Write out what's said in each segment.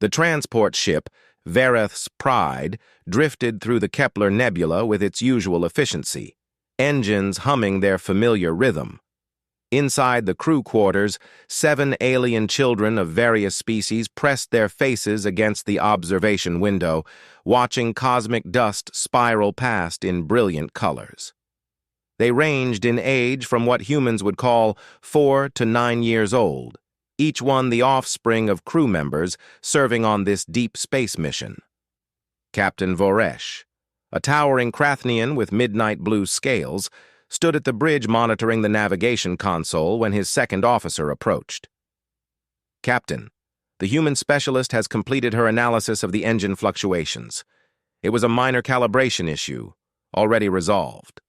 The transport ship, Vereth's Pride, drifted through the Kepler Nebula with its usual efficiency, engines humming their familiar rhythm. Inside the crew quarters, 7 alien children of various species pressed their faces against the observation window, watching cosmic dust spiral past in brilliant colors. They ranged in age from what humans would call 4 to 9 years old, each one the offspring of crew members serving on this deep space mission. Captain Voresh, a towering Krathnian with midnight blue scales, stood at the bridge monitoring the navigation console when his second officer approached. "Captain, the human specialist has completed her analysis of the engine fluctuations. It was a minor calibration issue, already resolved."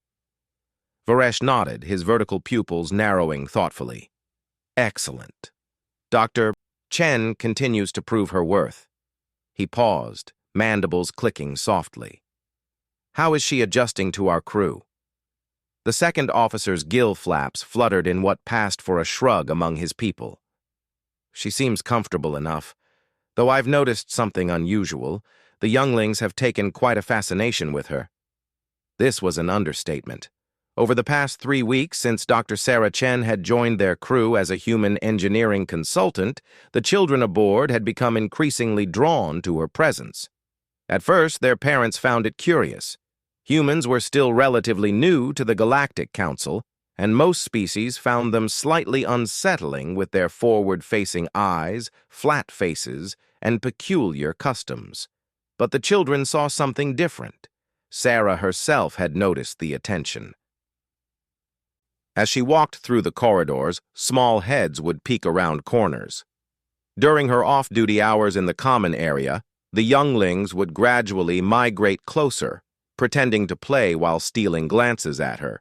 Voresh nodded, his vertical pupils narrowing thoughtfully. "Excellent. Dr. Chen continues to prove her worth." He paused, mandibles clicking softly. "How is she adjusting to our crew?" The second officer's gill flaps fluttered in what passed for a shrug among his people. "She seems comfortable enough, though I've noticed something unusual. The younglings have taken quite a fascination with her." This was an understatement. Over the past 3 weeks, since Dr. Sarah Chen had joined their crew as a human engineering consultant, the children aboard had become increasingly drawn to her presence. At first, their parents found it curious. Humans were still relatively new to the Galactic Council, and most species found them slightly unsettling with their forward-facing eyes, flat faces, and peculiar customs. But the children saw something different. Sarah herself had noticed the attention. As she walked through the corridors, small heads would peek around corners. During her off-duty hours in the common area, the younglings would gradually migrate closer, pretending to play while stealing glances at her.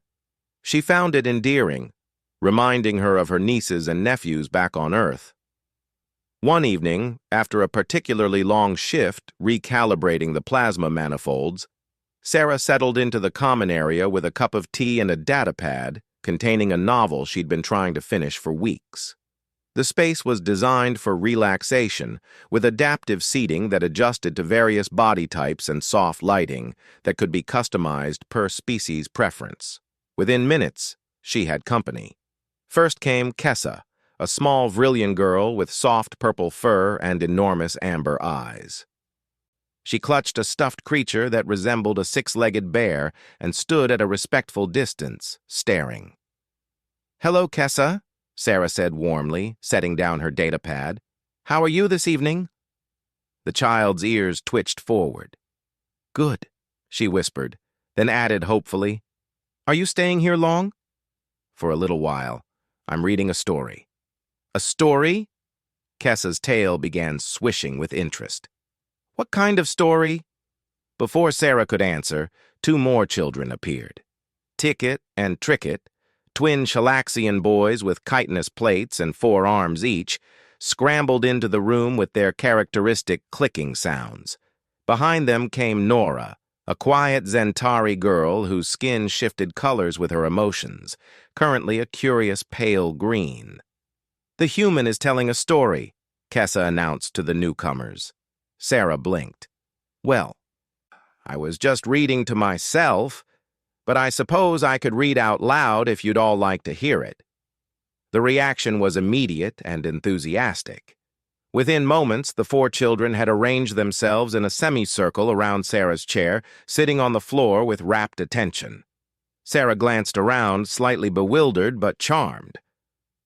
She found it endearing, reminding her of her nieces and nephews back on Earth. One evening, after a particularly long shift recalibrating the plasma manifolds, Sarah settled into the common area with a cup of tea and a datapad containing a novel she'd been trying to finish for weeks. The space was designed for relaxation, with adaptive seating that adjusted to various body types and soft lighting that could be customized per species preference. Within minutes, she had company. First came Kessa, a small Vrillian girl with soft purple fur and enormous amber eyes. She clutched a stuffed creature that resembled a 6-legged bear and stood at a respectful distance, staring. "Hello, Kessa," Sarah said warmly, setting down her datapad. "How are you this evening?" The child's ears twitched forward. "Good," she whispered, then added hopefully, "Are you staying here long?" "For a little while. I'm reading a story." "A story?" Kessa's tail began swishing with interest. "What kind of story?" Before Sarah could answer, 2 more children appeared. Ticket and Tricket, twin Shalaxian boys with chitinous plates and 4 arms each, scrambled into the room with their characteristic clicking sounds. Behind them came Nora, a quiet Zentari girl whose skin shifted colors with her emotions, currently a curious pale green. "The human is telling a story," Kessa announced to the newcomers. Sarah blinked. "Well, I was just reading to myself, but I suppose I could read out loud if you'd all like to hear it." The reaction was immediate and enthusiastic. Within moments, the 4 children had arranged themselves in a semicircle around Sarah's chair, sitting on the floor with rapt attention. Sarah glanced around, slightly bewildered but charmed.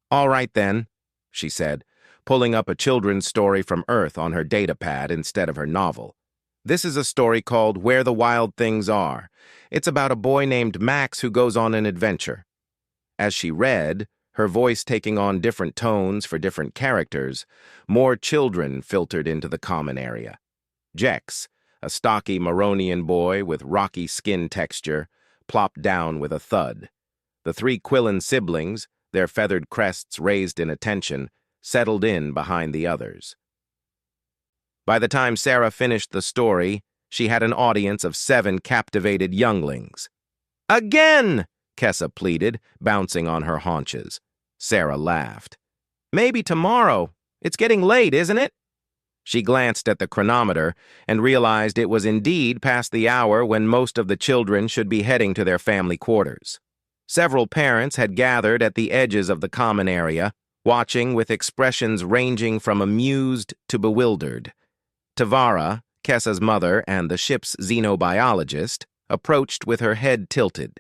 "All right then," she said, pulling up a children's story from Earth on her datapad instead of her novel. "This is a story called Where the Wild Things Are. It's about a boy named Max who goes on an adventure." As she read, her voice taking on different tones for different characters, more children filtered into the common area. Jex, a stocky Maronian boy with rocky skin texture, plopped down with a thud. The 3 Quillen siblings, their feathered crests raised in attention, settled in behind the others. By the time Sarah finished the story, she had an audience of 7 captivated younglings. "Again!" Kessa pleaded, bouncing on her haunches. Sarah laughed. "Maybe tomorrow. It's getting late, isn't it?" She glanced at the chronometer and realized it was indeed past the hour when most of the children should be heading to their family quarters. Several parents had gathered at the edges of the common area, watching with expressions ranging from amused to bewildered. Tavara, Kessa's mother and the ship's xenobiologist, approached with her head tilted.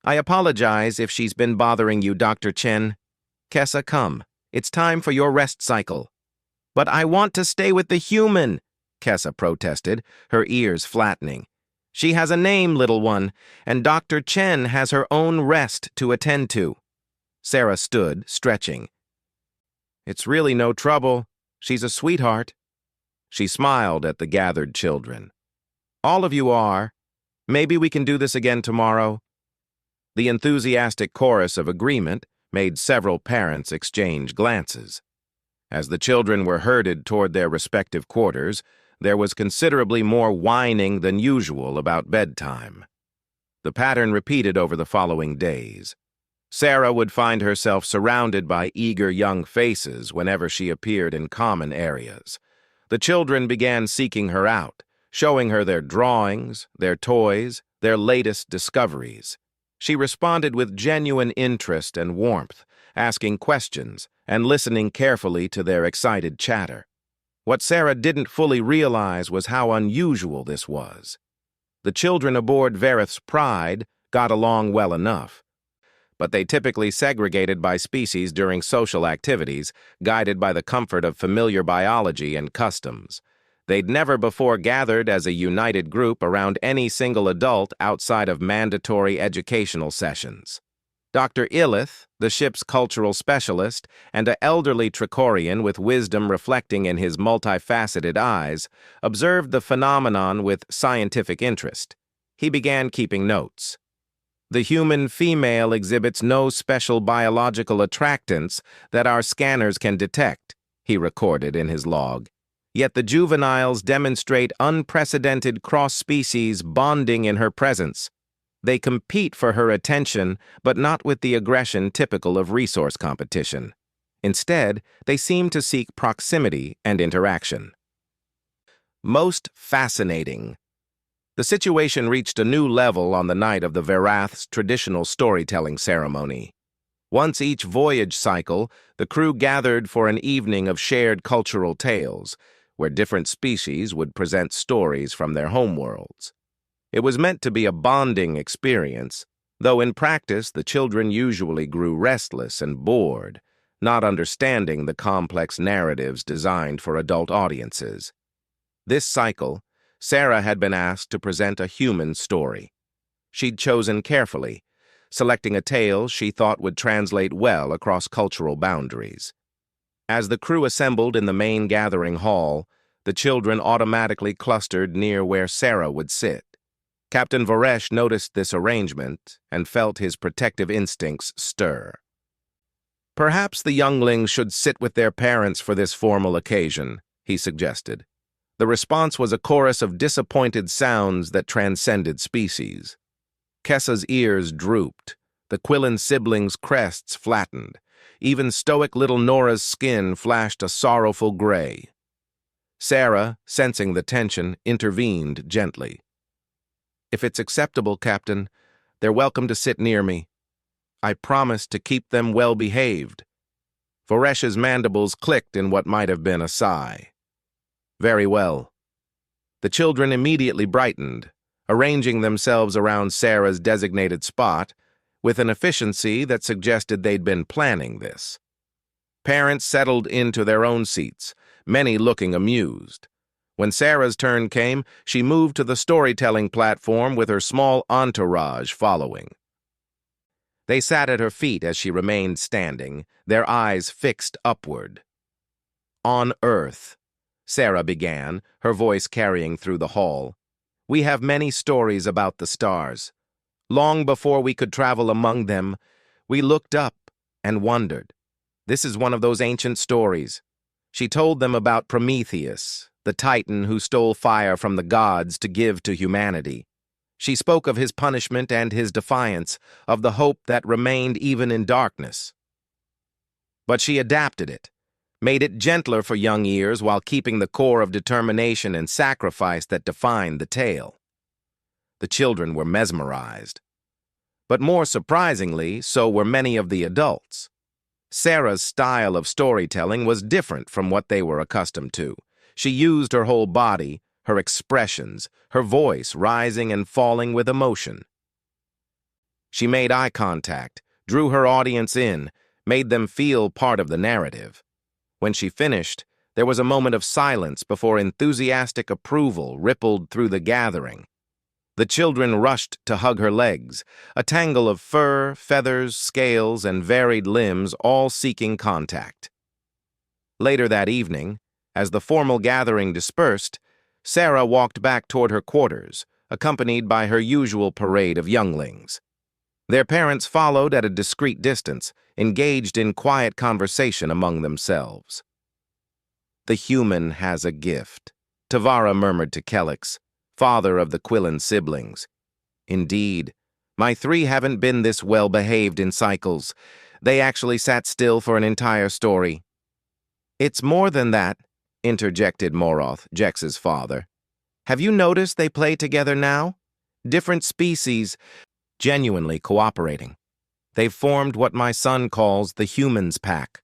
"I apologize if she's been bothering you, Dr. Chen. Kessa, come. It's time for your rest cycle." "But I want to stay with the human," Kessa protested, her ears flattening. "She has a name, little one, and Dr. Chen has her own rest to attend to." Sarah stood, stretching. "It's really no trouble. She's a sweetheart." She smiled at the gathered children. "All of you are. Maybe we can do this again tomorrow." The enthusiastic chorus of agreement made several parents exchange glances. As the children were herded toward their respective quarters, there was considerably more whining than usual about bedtime. The pattern repeated over the following days. Sarah would find herself surrounded by eager young faces whenever she appeared in common areas. The children began seeking her out, showing her their drawings, their toys, their latest discoveries. She responded with genuine interest and warmth, asking questions and listening carefully to their excited chatter. What Sarah didn't fully realize was how unusual this was. The children aboard Vereth's Pride got along well enough, but they typically segregated by species during social activities, guided by the comfort of familiar biology and customs. They'd never before gathered as a united group around any single adult outside of mandatory educational sessions. Dr. Illith, the ship's cultural specialist, and an elderly Tricorian with wisdom reflecting in his multifaceted eyes, observed the phenomenon with scientific interest. He began keeping notes. "The human female exhibits no special biological attractants that our scanners can detect," he recorded in his log. "Yet the juveniles demonstrate unprecedented cross-species bonding in her presence. They compete for her attention, but not with the aggression typical of resource competition. Instead, they seem to seek proximity and interaction." Most fascinating. The situation reached a new level on the night of the Verath's traditional storytelling ceremony. Once each voyage cycle, the crew gathered for an evening of shared cultural tales, where different species would present stories from their homeworlds. It was meant to be a bonding experience, though in practice the children usually grew restless and bored, not understanding the complex narratives designed for adult audiences. This cycle, Sarah had been asked to present a human story. She'd chosen carefully, selecting a tale she thought would translate well across cultural boundaries. As the crew assembled in the main gathering hall, the children automatically clustered near where Sarah would sit. Captain Voresh noticed this arrangement and felt his protective instincts stir. "Perhaps the younglings should sit with their parents for this formal occasion," he suggested. The response was a chorus of disappointed sounds that transcended species. Kessa's ears drooped, the Quillen siblings' crests flattened. Even stoic little Nora's skin flashed a sorrowful gray. Sarah, sensing the tension, intervened gently. "If it's acceptable, Captain, they're welcome to sit near me. I promise to keep them well behaved." Voresh's mandibles clicked in what might have been a sigh. "Very well." The children immediately brightened, arranging themselves around Sarah's designated spot with an efficiency that suggested they'd been planning this. Parents settled into their own seats, many looking amused. When Sarah's turn came, she moved to the storytelling platform with her small entourage following. They sat at her feet as she remained standing, their eyes fixed upward. "On Earth," Sarah began, her voice carrying through the hall, "we have many stories about the stars. Long before we could travel among them, we looked up and wondered. This is one of those ancient stories." She told them about Prometheus, the titan who stole fire from the gods to give to humanity. She spoke of his punishment and his defiance, of the hope that remained even in darkness. But she adapted it, made it gentler for young ears while keeping the core of determination and sacrifice that defined the tale. The children were mesmerized. But more surprisingly, so were many of the adults. Sarah's style of storytelling was different from what they were accustomed to. She used her whole body, her expressions, her voice rising and falling with emotion. She made eye contact, drew her audience in, made them feel part of the narrative. When she finished, there was a moment of silence before enthusiastic approval rippled through the gathering. The children rushed to hug her legs, a tangle of fur, feathers, scales, and varied limbs all seeking contact. Later that evening, as the formal gathering dispersed, Sarah walked back toward her quarters, accompanied by her usual parade of younglings. Their parents followed at a discreet distance, engaged in quiet conversation among themselves. "The human has a gift," Tavara murmured to Kelix, father of the Quillen siblings. "Indeed, my three haven't been this well-behaved in cycles. They actually sat still for an entire story." "It's more than that," interjected Moroth, Jex's father. "Have you noticed they play together now? Different species, genuinely cooperating. They've formed what my son calls the Humans Pack."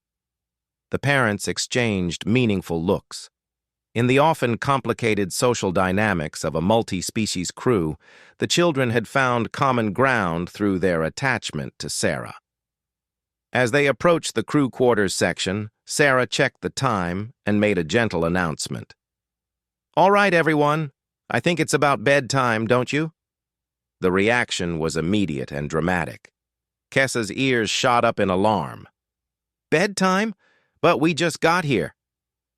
The parents exchanged meaningful looks. In the often complicated social dynamics of a multi-species crew, the children had found common ground through their attachment to Sarah. As they approached the crew quarters section, Sarah checked the time and made a gentle announcement. "All right, everyone. I think it's about bedtime, don't you?" The reaction was immediate and dramatic. Kessa's ears shot up in alarm. "Bedtime? But we just got here."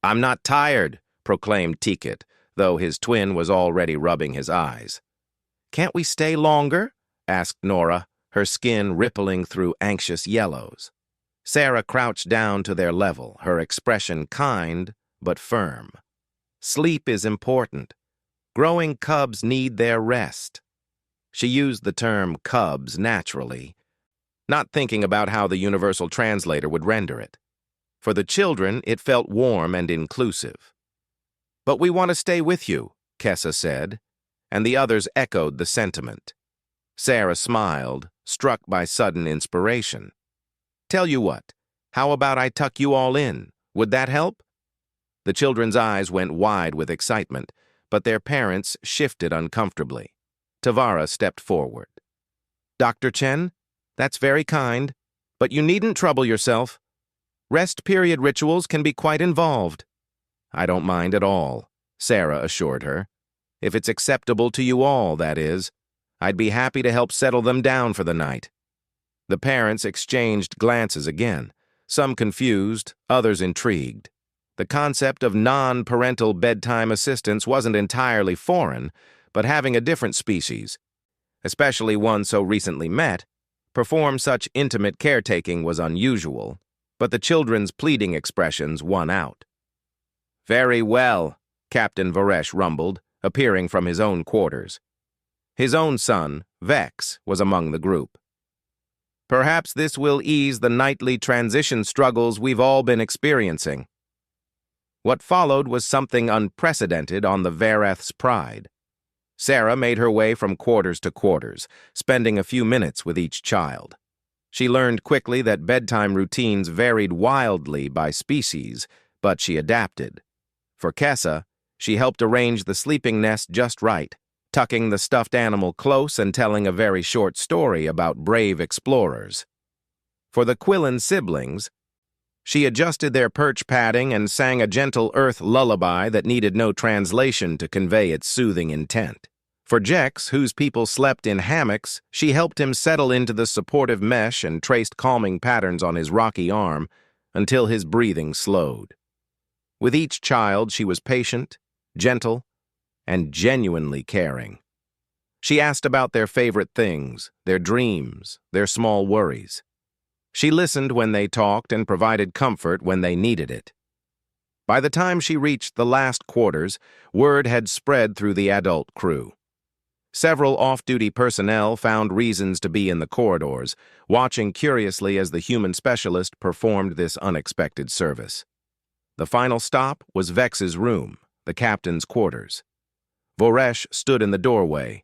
"I'm not tired," proclaimed Tikit, though his twin was already rubbing his eyes. "Can't we stay longer?" asked Nora, her skin rippling through anxious yellows. Sarah crouched down to their level, her expression kind but firm. "Sleep is important. Growing cubs need their rest." She used the term cubs naturally, not thinking about how the universal translator would render it. For the children, it felt warm and inclusive. "But we want to stay with you," Kessa said, and the others echoed the sentiment. Sarah smiled, struck by sudden inspiration. "Tell you what, how about I tuck you all in? Would that help?" The children's eyes went wide with excitement, but their parents shifted uncomfortably. Tavara stepped forward. "Dr. Chen, that's very kind, but you needn't trouble yourself. Rest period rituals can be quite involved." "I don't mind at all," Sarah assured her. "If it's acceptable to you all, that is. I'd be happy to help settle them down for the night." The parents exchanged glances again, some confused, others intrigued. The concept of non-parental bedtime assistance wasn't entirely foreign, but having a different species, especially one so recently met, perform such intimate caretaking was unusual, but the children's pleading expressions won out. "Very well," Captain Varesh rumbled, appearing from his own quarters. His own son, Vex, was among the group. "Perhaps this will ease the nightly transition struggles we've all been experiencing." What followed was something unprecedented on the Vareth's pride. Sarah made her way from quarters to quarters, spending a few minutes with each child. She learned quickly that bedtime routines varied wildly by species, but she adapted. For Kessa, she helped arrange the sleeping nest just right, tucking the stuffed animal close and telling a very short story about brave explorers. For the Quillen siblings, she adjusted their perch padding and sang a gentle earth lullaby that needed no translation to convey its soothing intent. For Jex, whose people slept in hammocks, she helped him settle into the supportive mesh and traced calming patterns on his rocky arm until his breathing slowed. With each child, she was patient, gentle, and genuinely caring. She asked about their favorite things, their dreams, their small worries. She listened when they talked and provided comfort when they needed it. By the time she reached the last quarters, word had spread through the adult crew. Several off-duty personnel found reasons to be in the corridors, watching curiously as the human specialist performed this unexpected service. The final stop was Vex's room, the captain's quarters. Voresh stood in the doorway,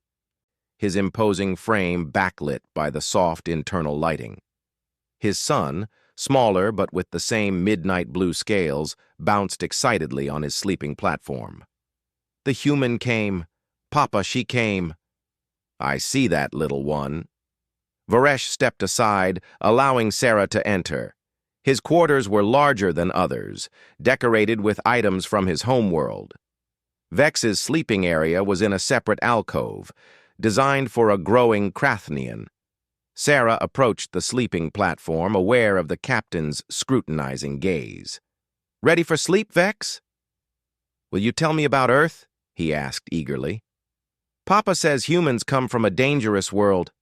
his imposing frame backlit by the soft internal lighting. His son, smaller but with the same midnight blue scales, bounced excitedly on his sleeping platform. "The human came. Papa, she came." "I see that, little one." Voresh stepped aside, allowing Sarah to enter. His quarters were larger than others, decorated with items from his homeworld. Vex's sleeping area was in a separate alcove, designed for a growing Krathnian. Sarah approached the sleeping platform, aware of the captain's scrutinizing gaze. "Ready for sleep, Vex?" "Will you tell me about Earth?" he asked eagerly. "Papa says humans come from a dangerous world."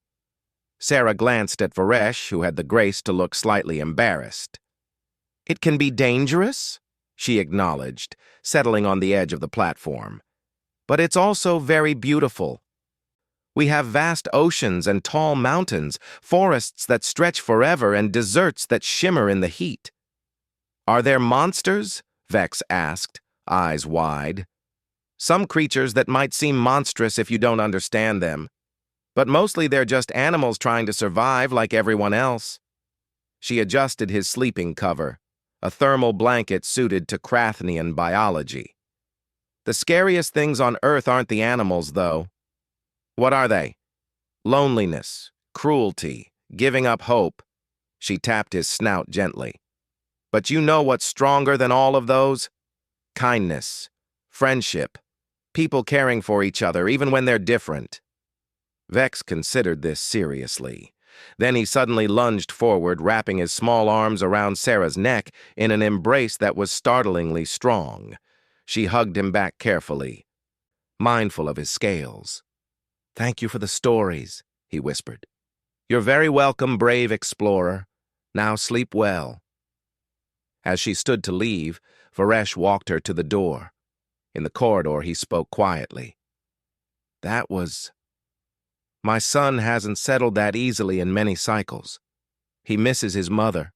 Sarah glanced at Voresh, who had the grace to look slightly embarrassed. "It can be dangerous," she acknowledged, settling on the edge of the platform. "But it's also very beautiful. We have vast oceans and tall mountains, forests that stretch forever, and deserts that shimmer in the heat." "Are there monsters?" Vex asked, eyes wide. "Some creatures that might seem monstrous if you don't understand them. But mostly they're just animals trying to survive like everyone else." She adjusted his sleeping cover, a thermal blanket suited to Krathnian biology. "The scariest things on Earth aren't the animals, though." "What are they?" "Loneliness, cruelty, giving up hope." She tapped his snout gently. "But you know what's stronger than all of those? Kindness, friendship, people caring for each other even when they're different." Vex considered this seriously. Then he suddenly lunged forward, wrapping his small arms around Sarah's neck in an embrace that was startlingly strong. She hugged him back carefully, mindful of his scales. "Thank you for the stories," he whispered. "You're very welcome, brave explorer. Now sleep well." As she stood to leave, Voresh walked her to the door. In the corridor, he spoke quietly. My son hasn't settled that easily in many cycles. He misses his mother.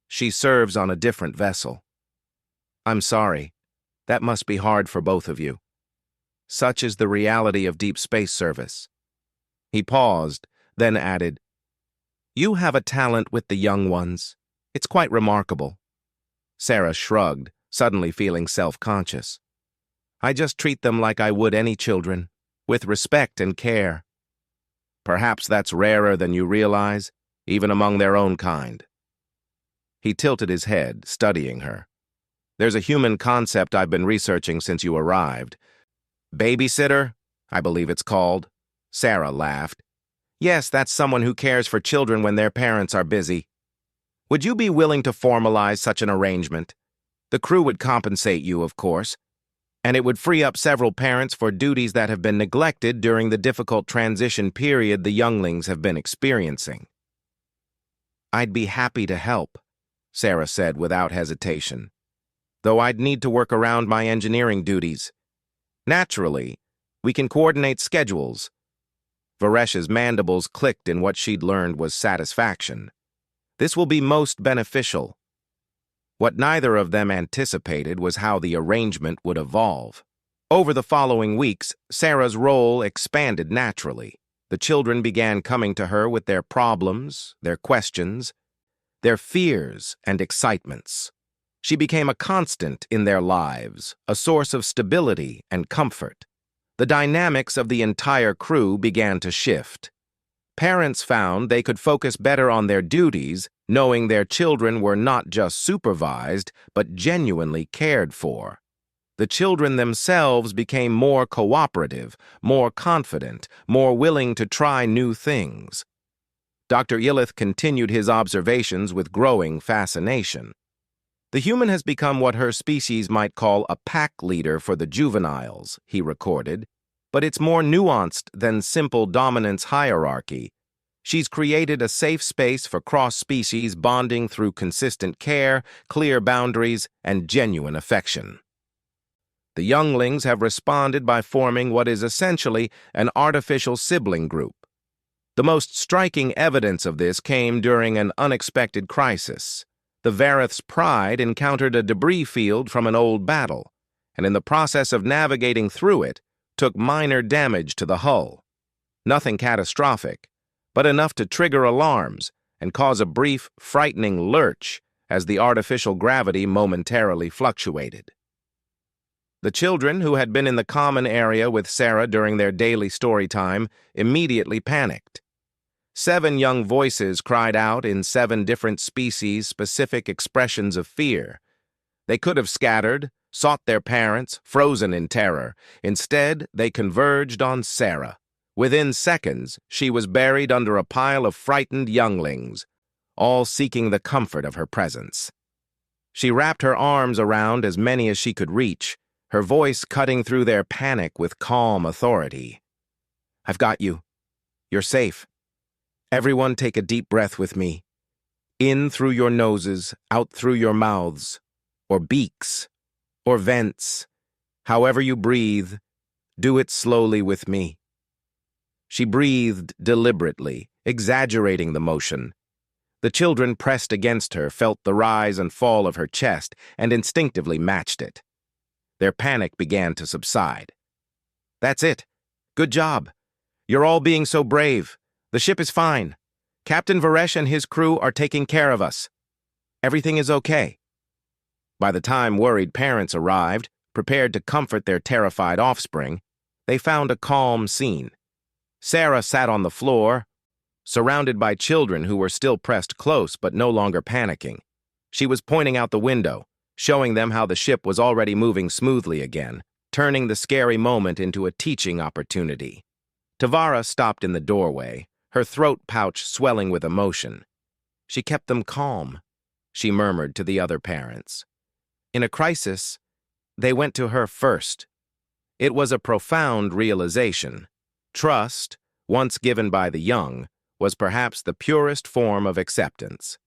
She serves on a different vessel. I'm sorry. That must be hard for both of you. Such is the reality of deep space service." He paused, then added, "You have a talent with the young ones. It's quite remarkable." Sarah shrugged, suddenly feeling self-conscious. "I just treat them like I would any children, with respect and care." "Perhaps that's rarer than you realize, even among their own kind." He tilted his head, studying her. "There's a human concept I've been researching since you arrived. Babysitter, I believe it's called." Sarah laughed. "Yes, that's someone who cares for children when their parents are busy. Would you be willing to formalize such an arrangement? The crew would compensate you, of course, and it would free up several parents for duties that have been neglected during the difficult transition period the younglings have been experiencing." "I'd be happy to help," Sarah said without hesitation, "though I'd need to work around my engineering duties. Naturally, we can coordinate schedules." Voresh's mandibles clicked in what she'd learned was satisfaction. "This will be most beneficial." What neither of them anticipated was how the arrangement would evolve. Over the following weeks, Sarah's role expanded naturally. The children began coming to her with their problems, their questions, their fears and excitements. She became a constant in their lives, a source of stability and comfort. The dynamics of the entire crew began to shift. Parents found they could focus better on their duties, knowing their children were not just supervised, but genuinely cared for. The children themselves became more cooperative, more confident, more willing to try new things. Dr. Illith continued his observations with growing fascination. "The human has become what her species might call a pack leader for the juveniles," he recorded, "but it's more nuanced than simple dominance hierarchy. She's created a safe space for cross-species bonding through consistent care, clear boundaries, and genuine affection." The younglings have responded by forming what is essentially an artificial sibling group. The most striking evidence of this came during an unexpected crisis. The Vareth's Pride encountered a debris field from an old battle, and in the process of navigating through it, took minor damage to the hull. Nothing catastrophic, but enough to trigger alarms and cause a brief, frightening lurch as the artificial gravity momentarily fluctuated. The children, who had been in the common area with Sarah during their daily story time, immediately panicked. 7 young voices cried out in 7 different species-specific expressions of fear. They could have scattered, sought their parents, frozen in terror. Instead, they converged on Sarah. Within seconds, she was buried under a pile of frightened younglings, all seeking the comfort of her presence. She wrapped her arms around as many as she could reach, her voice cutting through their panic with calm authority. "I've got you. You're safe. Everyone take a deep breath with me. In through your noses, out through your mouths, or beaks, or vents. However you breathe, do it slowly with me." She breathed deliberately, exaggerating the motion. The children pressed against her, felt the rise and fall of her chest, and instinctively matched it. Their panic began to subside. "That's it. Good job. You're all being so brave. The ship is fine. Captain Varesh and his crew are taking care of us. Everything is okay." By the time worried parents arrived, prepared to comfort their terrified offspring, they found a calm scene. Sarah sat on the floor, surrounded by children who were still pressed close but no longer panicking. She was pointing out the window, showing them how the ship was already moving smoothly again, turning the scary moment into a teaching opportunity. Tavara stopped in the doorway, her throat pouch swelling with emotion. "She kept them calm," she murmured to the other parents. "In a crisis, they went to her first." It was a profound realization. Trust, once given by the young, was perhaps the purest form of acceptance.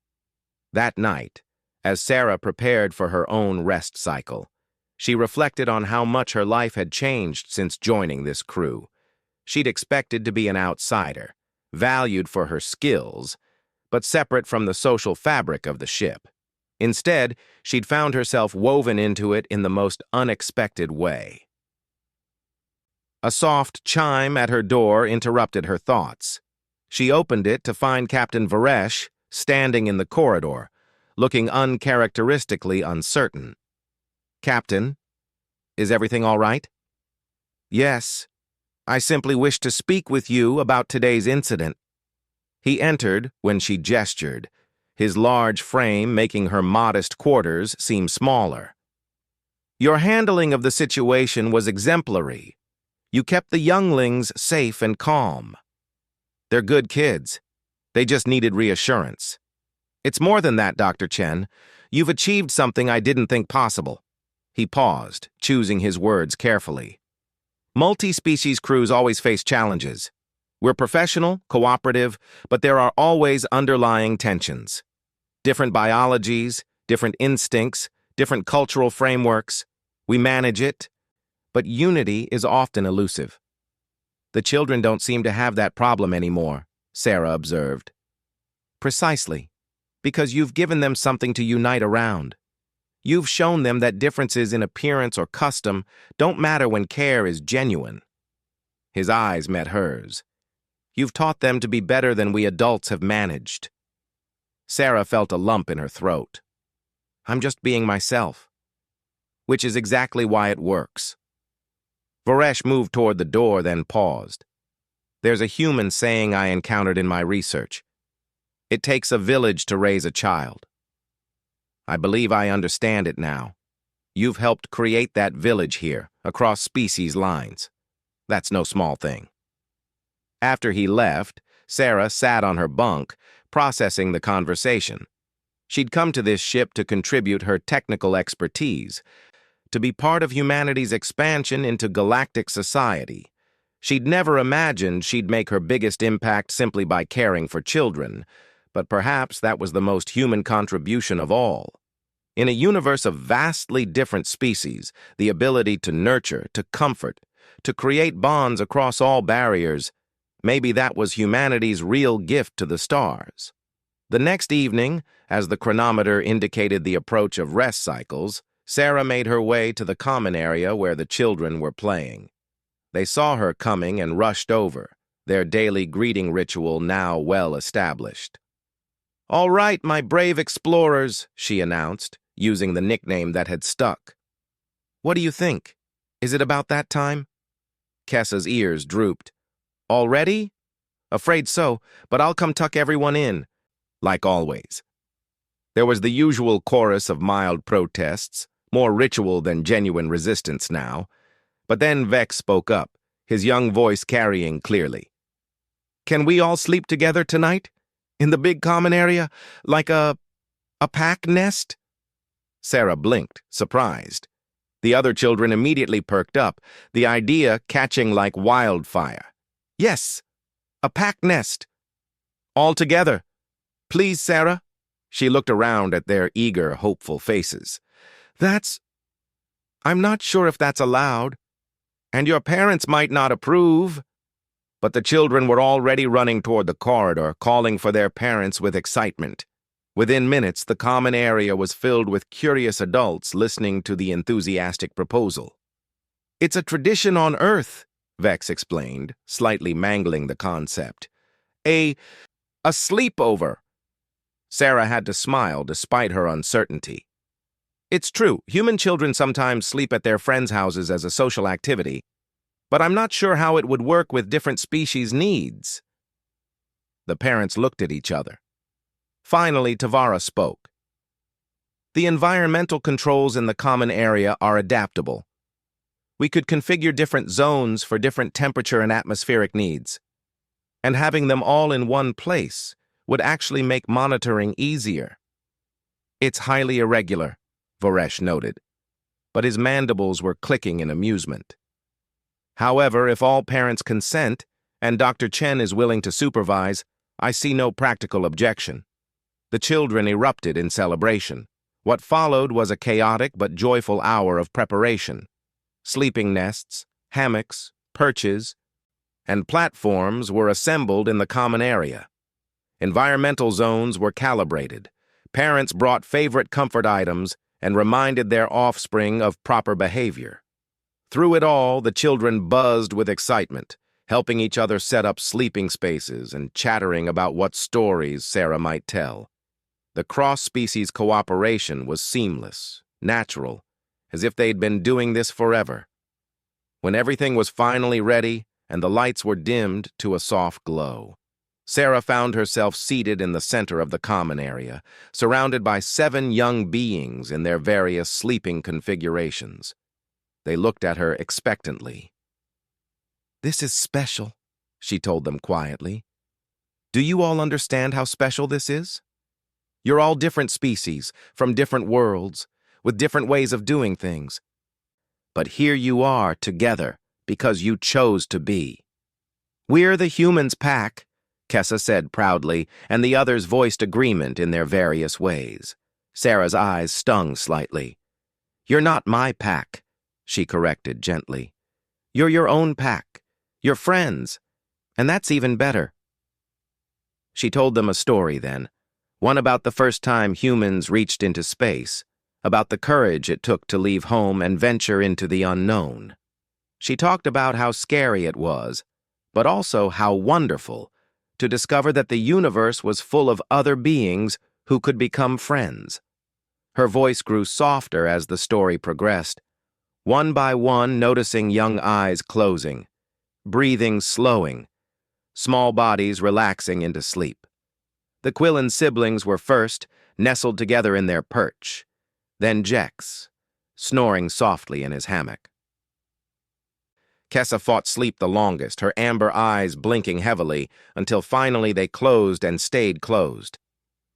That night, as Sarah prepared for her own rest cycle, she reflected on how much her life had changed since joining this crew. She'd expected to be an outsider, valued for her skills, but separate from the social fabric of the ship. Instead, she'd found herself woven into it in the most unexpected way. A soft chime at her door interrupted her thoughts. She opened it to find Captain Varesh standing in the corridor, looking uncharacteristically uncertain. "Captain, is everything all right?" "Yes. I simply wish to speak with you about today's incident." He entered when she gestured, his large frame making her modest quarters seem smaller. "Your handling of the situation was exemplary. You kept the younglings safe and calm. They're good kids. They just needed reassurance. It's more than that, Dr. Chen. You've achieved something I didn't think possible." He paused, choosing his words carefully. "Multi-species crews always face challenges. We're professional, cooperative, but there are always underlying tensions. Different biologies, different instincts, different cultural frameworks. We manage it, but unity is often elusive." "The children don't seem to have that problem anymore," Sarah observed. "Precisely, because you've given them something to unite around. You've shown them that differences in appearance or custom don't matter when care is genuine." His eyes met hers. "You've taught them to be better than we adults have managed." Sarah felt a lump in her throat. "I'm just being myself." "Which is exactly why it works." Varesh moved toward the door, then paused. "There's a human saying I encountered in my research. It takes a village to raise a child. I believe I understand it now. You've helped create that village here, across species lines. That's no small thing." After he left, Sarah sat on her bunk, processing the conversation. She'd come to this ship to contribute her technical expertise, to be part of humanity's expansion into galactic society. She'd never imagined she'd make her biggest impact simply by caring for children, but perhaps that was the most human contribution of all. In a universe of vastly different species, the ability to nurture, to comfort, to create bonds across all barriers, maybe that was humanity's real gift to the stars. The next evening, as the chronometer indicated the approach of rest cycles, Sarah made her way to the common area where the children were playing. They saw her coming and rushed over, their daily greeting ritual now well established. "All right, my brave explorers," she announced, using the nickname that had stuck. "What do you think? Is it about that time?" Kessa's ears drooped. "Already? Afraid so, but I'll come tuck everyone in, like always." There was the usual chorus of mild protests, more ritual than genuine resistance now. But then Vex spoke up, his young voice carrying clearly. "Can we all sleep together tonight? In the big common area? Like a pack nest?" Sarah blinked, surprised. The other children immediately perked up, the idea catching like wildfire. "Yes, a pack nest. All together. Please, Sarah." She looked around at their eager, hopeful faces. I'm not sure if that's allowed. And your parents might not approve." But the children were already running toward the corridor, calling for their parents with excitement. Within minutes, the common area was filled with curious adults listening to the enthusiastic proposal. "It's a tradition on Earth," Vex explained, slightly mangling the concept. A sleepover." Sarah had to smile despite her uncertainty. "It's true, human children sometimes sleep at their friends' houses as a social activity, but I'm not sure how it would work with different species' needs." The parents looked at each other. Finally, Tavara spoke. "The environmental controls in the common area are adaptable. We could configure different zones for different temperature and atmospheric needs. And having them all in one place would actually make monitoring easier." "It's highly irregular," Voresh noted, but his mandibles were clicking in amusement. "However, if all parents consent, and Dr. Chen is willing to supervise, I see no practical objection." The children erupted in celebration. What followed was a chaotic but joyful hour of preparation. Sleeping nests, hammocks, perches, and platforms were assembled in the common area. Environmental zones were calibrated. Parents brought favorite comfort items and reminded their offspring of proper behavior. Through it all, the children buzzed with excitement, helping each other set up sleeping spaces and chattering about what stories Sarah might tell. The cross-species cooperation was seamless, natural, as if they'd been doing this forever. When everything was finally ready and the lights were dimmed to a soft glow, Sarah found herself seated in the center of the common area, surrounded by 7 young beings in their various sleeping configurations. They looked at her expectantly. "This is special," she told them quietly. "Do you all understand how special this is? You're all different species, from different worlds, with different ways of doing things. But here you are together because you chose to be. We're the humans pack," Kessa said proudly, and the others voiced agreement in their various ways. Sarah's eyes stung slightly. "You're not my pack," she corrected gently. "You're your own pack, your friends, and that's even better." She told them a story then, one about the first time humans reached into space, about the courage it took to leave home and venture into the unknown. She talked about how scary it was, but also how wonderful, to discover that the universe was full of other beings who could become friends. Her voice grew softer as the story progressed, one by one noticing young eyes closing, breathing slowing, small bodies relaxing into sleep. The Quillen siblings were first, nestled together in their perch, then Jex, snoring softly in his hammock. Kessa fought sleep the longest, her amber eyes blinking heavily, until finally they closed and stayed closed.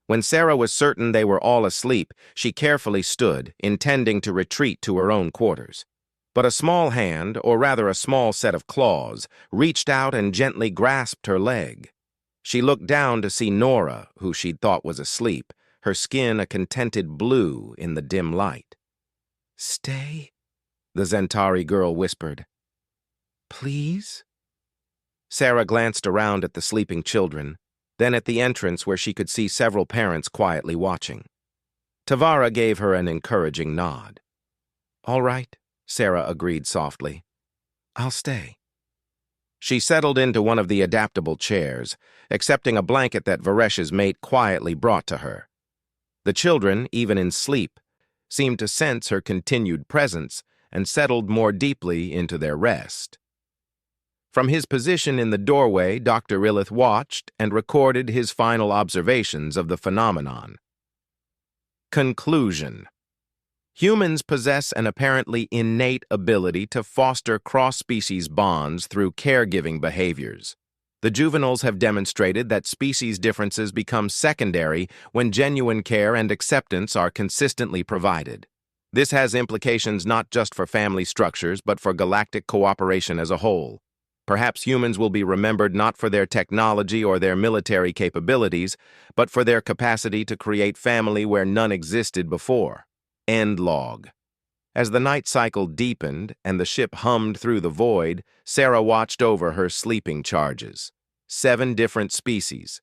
When Sarah was certain they were all asleep, she carefully stood, intending to retreat to her own quarters. But a small hand, or rather a small set of claws, reached out and gently grasped her leg. She looked down to see Nora, who she'd thought was asleep, her skin a contented blue in the dim light. "Stay," the Zentari girl whispered. "Please?" Sarah glanced around at the sleeping children. then at the entrance where she could see several parents quietly watching. Tavara gave her an encouraging nod. "All right," Sarah agreed softly. "I'll stay." She settled into one of the adaptable chairs, accepting a blanket that Varesh's mate quietly brought to her. The children, even in sleep, seemed to sense her continued presence and settled more deeply into their rest. From his position in the doorway, Dr. Illith watched and recorded his final observations of the phenomenon. Conclusion. Humans possess an apparently innate ability to foster cross-species bonds through caregiving behaviors. The juveniles have demonstrated that species differences become secondary when genuine care and acceptance are consistently provided. This has implications not just for family structures, but for galactic cooperation as a whole. Perhaps humans will be remembered not for their technology or their military capabilities, but for their capacity to create family where none existed before. End log. As the night cycle deepened and the ship hummed through the void, Sarah watched over her sleeping charges. 7 different species,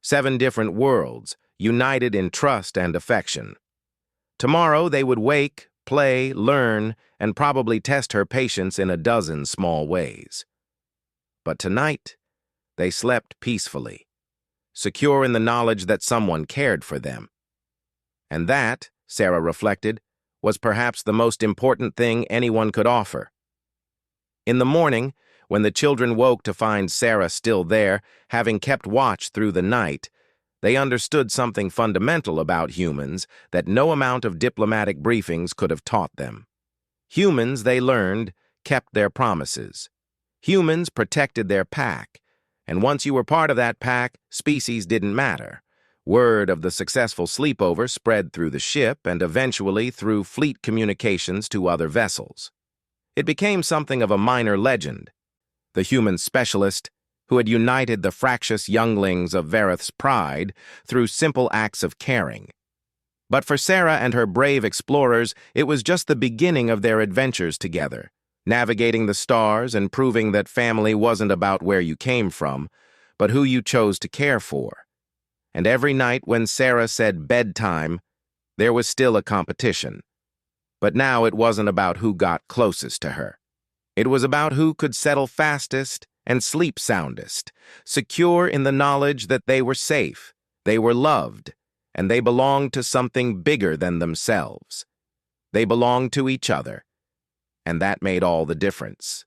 7 different worlds, united in trust and affection. Tomorrow they would wake, play, learn, and probably test her patience in a dozen small ways. But tonight, they slept peacefully, secure in the knowledge that someone cared for them. And that, Sarah reflected, was perhaps the most important thing anyone could offer. In the morning, when the children woke to find Sarah still there, having kept watch through the night, they understood something fundamental about humans that no amount of diplomatic briefings could have taught them. Humans, they learned, kept their promises. Humans protected their pack, and once you were part of that pack, species didn't matter. Word of the successful sleepover spread through the ship and eventually through fleet communications to other vessels. It became something of a minor legend. The human specialist, who had united the fractious younglings of Vareth's pride through simple acts of caring. But for Sarah and her brave explorers, it was just the beginning of their adventures together, navigating the stars and proving that family wasn't about where you came from, but who you chose to care for. And every night when Sarah said bedtime, there was still a competition. But now it wasn't about who got closest to her. It was about who could settle fastest and sleep soundest, secure in the knowledge that they were safe, they were loved, and they belonged to something bigger than themselves. They belonged to each other, and that made all the difference.